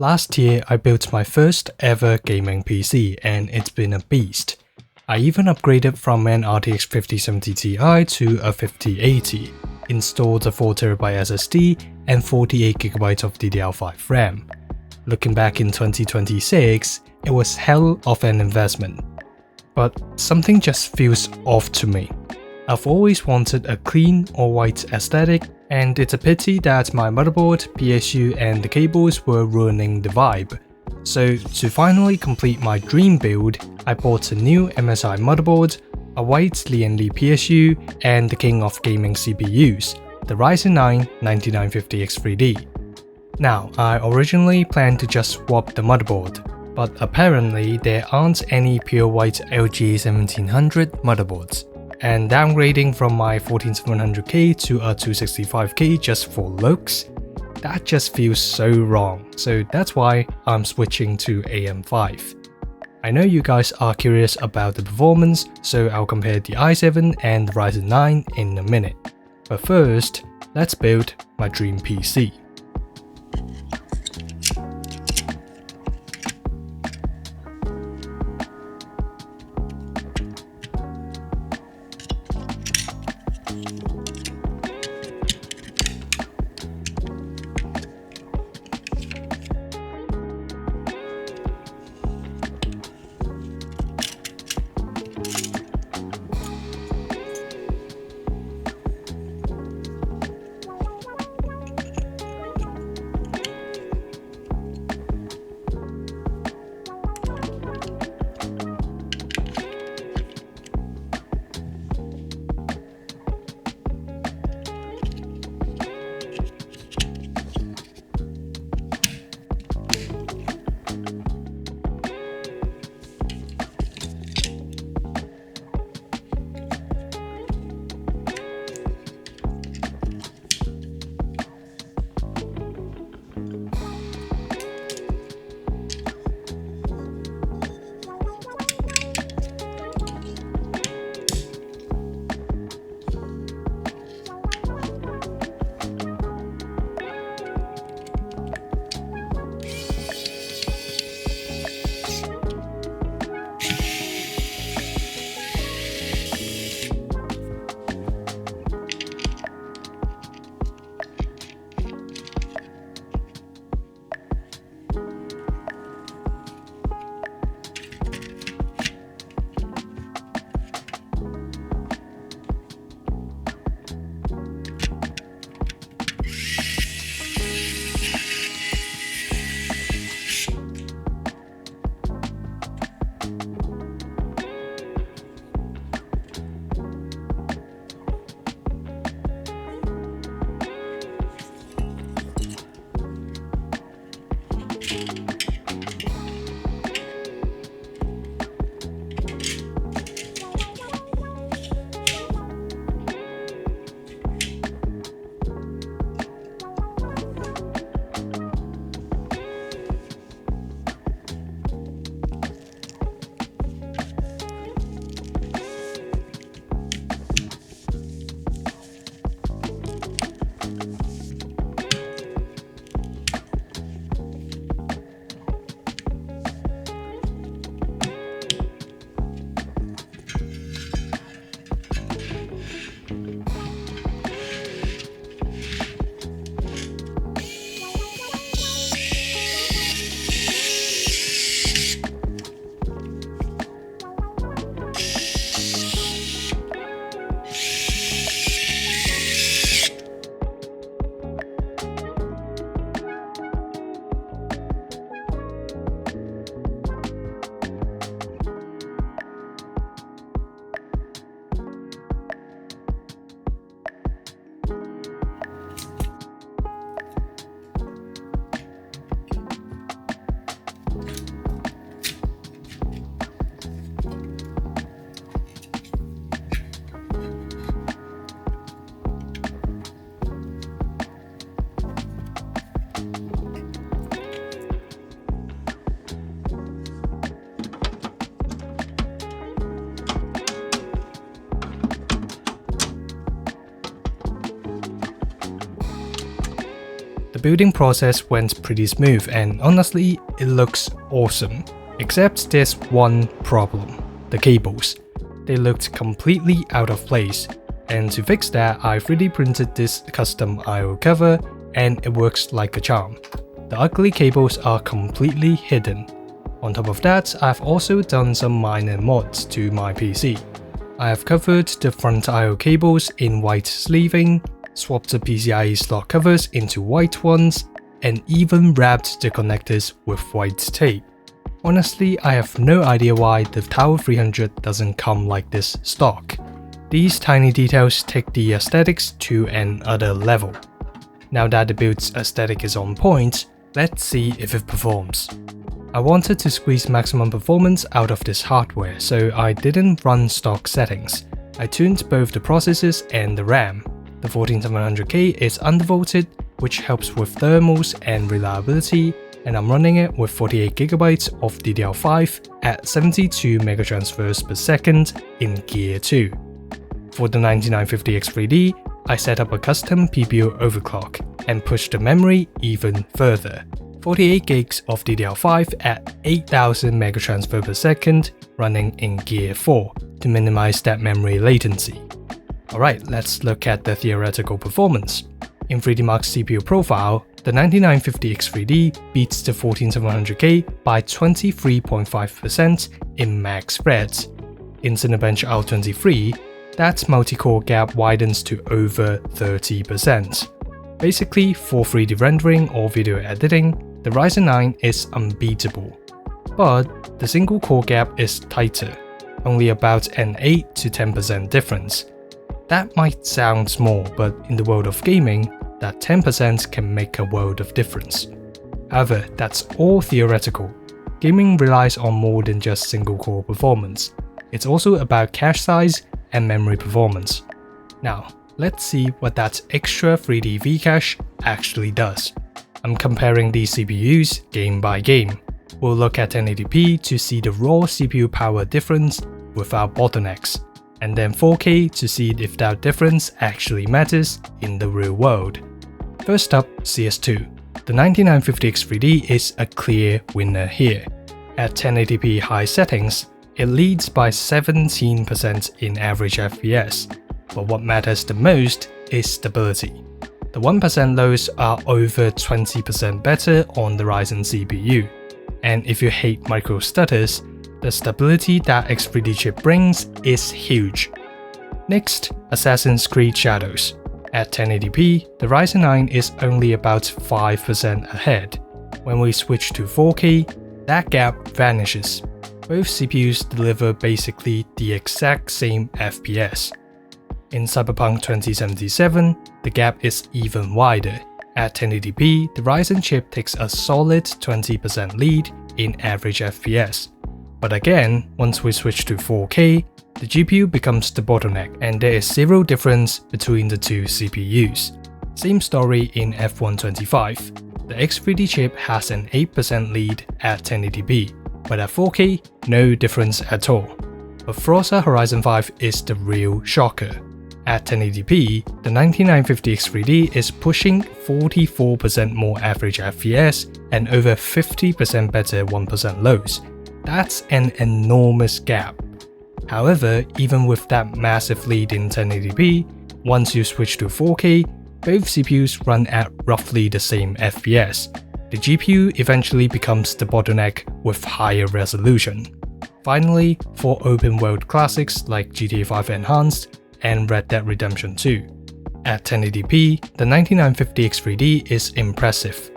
Last year, I built my first ever gaming PC and it's been a beast. I even upgraded from an RTX 5070 Ti to a 5080, installed a 4TB SSD and 48GB of DDR5 RAM. Looking back in 2026, it was hell of an investment. But something just feels off to me. I've always wanted a clean or white aesthetic, and it's a pity that my motherboard, PSU and the cables were ruining the vibe. So to finally complete my dream build, I bought a new MSI motherboard, a white lian PSU and the king of gaming CPUs, the Ryzen 9 9950X3D. Now, I originally planned to just swap the motherboard, but apparently there aren't any pure white LG1700 motherboards. And downgrading from my 14700K to a 265K just for looks, that just feels so wrong, so that's why I'm switching to AM5. I know you guys are curious about the performance, so I'll compare the i7 and the Ryzen 9 in a minute. But first, let's build my dream PC. building process went pretty smooth and honestly, it looks awesome. Except there's one problem, the cables. They looked completely out of place, and to fix that, I 3D printed this custom I/O cover and it works like a charm. The ugly cables are completely hidden. On top of that, I've also done some minor mods to my PC. I have covered the front I/O cables in white sleeving, swapped the PCIe slot covers into white ones, and even wrapped the connectors with white tape. Honestly, I have no idea why the Tower 300 doesn't come like this stock. These tiny details take the aesthetics to another level. Now that the build's aesthetic is on point, let's see if it performs. I wanted to squeeze maximum performance out of this hardware, so I didn't run stock settings. I tuned both the processors and the RAM. The 14700K is undervolted, which helps with thermals and reliability, and I'm running it with 48GB of DDR5 at 72 megatransfers per second in Gear 2. For the 9950X3D, I set up a custom PPU overclock and pushed the memory even further. 48GB of DDR5 at 8000 megatransfer per second running in Gear 4 to minimize that memory latency. Alright, let's look at the theoretical performance. In 3DMark's CPU profile, the 9950X3D beats the 14700K by 23.5% in max spreads. In Cinebench R23, that multi-core gap widens to over 30%. Basically, for 3D rendering or video editing, the Ryzen 9 is unbeatable. But the single core gap is tighter, only about an 8 to 10% difference. That might sound small, but in the world of gaming, that 10% can make a world of difference. However, that's all theoretical. Gaming relies on more than just single core performance. It's also about cache size and memory performance. Now, let's see what that extra 3D V-cache actually does. I'm comparing these CPUs game by game. We'll look at 1080p to see the raw CPU power difference without bottlenecks, and then 4K to see if that difference actually matters in the real world. First up, CS2. The 9950X3D is a clear winner here. At 1080p high settings, it leads by 17% in average FPS, but what matters the most is stability. The 1% lows are over 20% better on the Ryzen CPU, and if you hate micro stutters, the stability that X3D chip brings is huge. Next, Assassin's Creed Shadows. At 1080p, the Ryzen 9 is only about 5% ahead. When we switch to 4K, that gap vanishes. Both CPUs deliver basically the exact same FPS. In Cyberpunk 2077, the gap is even wider. At 1080p, the Ryzen chip takes a solid 20% lead in average FPS. But again, once we switch to 4K, the GPU becomes the bottleneck and there is zero difference between the two CPUs. Same story in F125. The X3D chip has an 8% lead at 1080p, but at 4K, no difference at all. But Forza Horizon 5 is the real shocker. At 1080p, the 9950X3D is pushing 44% more average FPS and over 50% better 1% lows. That's an enormous gap. However, even with that massive lead in 1080p, once you switch to 4K, both CPUs run at roughly the same FPS. The GPU eventually becomes the bottleneck with higher resolution. Finally, for open world classics like GTA 5 Enhanced and Red Dead Redemption 2. At 1080p, the 9950X3D is impressive,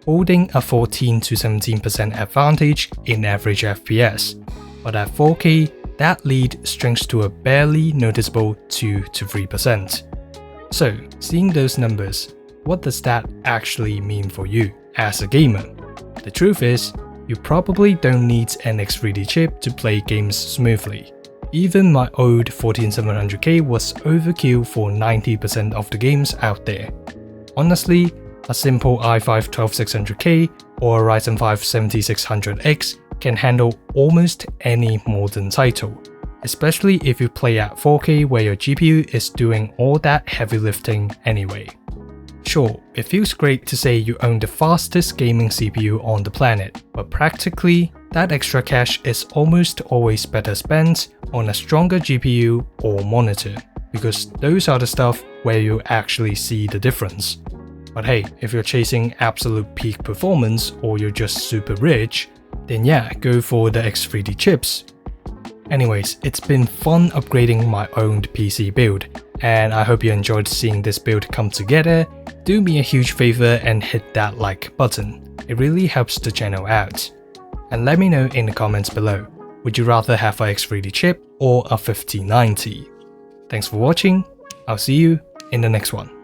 holding a 14 to 17% advantage in average FPS, but at 4K, that lead shrinks to a barely noticeable 2 to 3%. So, seeing those numbers, what does that actually mean for you as a gamer? The truth is, you probably don't need an X3D chip to play games smoothly. Even my old 14700K was overkill for 90% of the games out there. Honestly, a simple i5 12600K or a Ryzen 5 7600X can handle almost any modern title, especially if you play at 4K where your GPU is doing all that heavy lifting anyway. Sure, it feels great to say you own the fastest gaming CPU on the planet, but practically, that extra cash is almost always better spent on a stronger GPU or monitor, because those are the stuff where you actually see the difference. But hey, if you're chasing absolute peak performance or you're just super rich, then yeah, go for the X3D chips. Anyways, it's been fun upgrading my own PC build, and I hope you enjoyed seeing this build come together. Do me a huge favor and hit that like button, it really helps the channel out. And let me know in the comments below, would you rather have a X3D chip or a 5090? Thanks for watching, I'll see you in the next one.